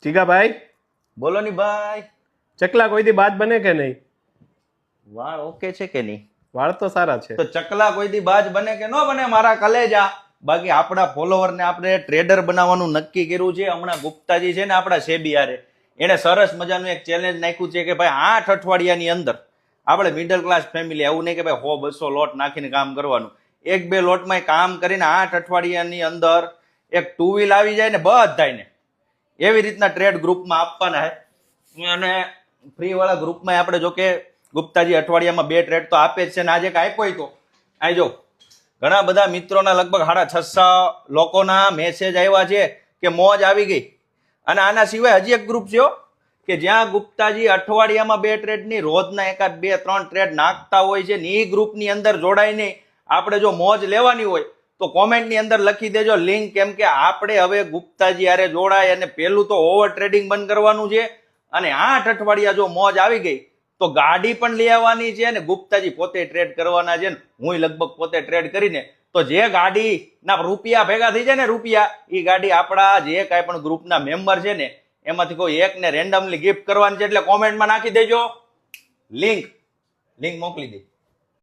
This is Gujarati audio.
જીગાભાઈ, બોલો ની ભાઈ. ચકલા કોઈ દી બાજ બને કે નહીં? વાળ ઓકે છે કે નહીં? વાળ તો સારા છે. તો ચકલા કોઈ દી બાજ બને કે ન બને મારા કલેજા. બાકી આપણા ફોલોવર ને આપણે ટ્રેડર બનાવવાનું નક્કી કર્યું છે. હમણાં ગુપ્તાજી છે ને આપણા સેબિયારે એને સરસ મજાનું એક ચેલેન્જ નાખ્યું છે કે ભાઈ 8 અઠવાડિયાની અંદર આપણે મિડલ ક્લાસ ફેમિલી, એવું નહીં કે ભાઈ 100-200 લોટ નાખીને કામ કરવાનું. 1-2 લોટમાં કામ કરીને 8 અઠવાડિયાની અંદર એક 2 વ્હીલ આવી જાય ને બધાને એવી રીતના ટ્રેડ ગ્રુપમાં આપવાના છે. અને ફ્રી વાળા ગ્રુપમાં આપણે જો કે ગુપ્તાજી અઠવાડિયામાં 2 ટ્રેડ તો આપે જ છે ને આજે આપ્યો તો આ જો ઘણા બધા મિત્રોના લગભગ 650 લોકોના મેસેજ આવ્યા છે કે મોજ આવી ગઈ. અને આના સિવાય હજી એક ગ્રુપ છે કે જ્યાં ગુપ્તાજી અઠવાડિયામાં 2 ટ્રેડની રોજના એકાદ 2-3 ટ્રેડ નાખતા હોય છે ને એ ગ્રુપની અંદર જોડાઈને આપણે જો મોજ લેવાની હોય તો કોમેન્ટની અંદર લખી દેજો લિંક. કેમ કે આપણે હવે ગુપ્તાજી હારે જોડાય અને પેલું તો ઓવર ટ્રેડિંગ બંધ કરવાનું છે. અને 8 અઠવાડિયા જો મોજ આવી ગઈ તો ગાડી પણ લઈ આવવાની છે અને ગુપ્તાજી પોતે ટ્રેડ કરવાના છે. હું લગભગ પોતે ટ્રેડ કરીને તો જે ગાડીના રૂપિયા ભેગા થઈ જાય ને રૂપિયા, એ ગાડી આપણા જે કાંઈ પણ ગ્રુપના મેમ્બર છે ને એમાંથી કોઈ એકને રેન્ડમલી ગિફ્ટ કરવાની છે. એટલે કોમેન્ટમાં નાખી દેજો લિંક મોકલી દે.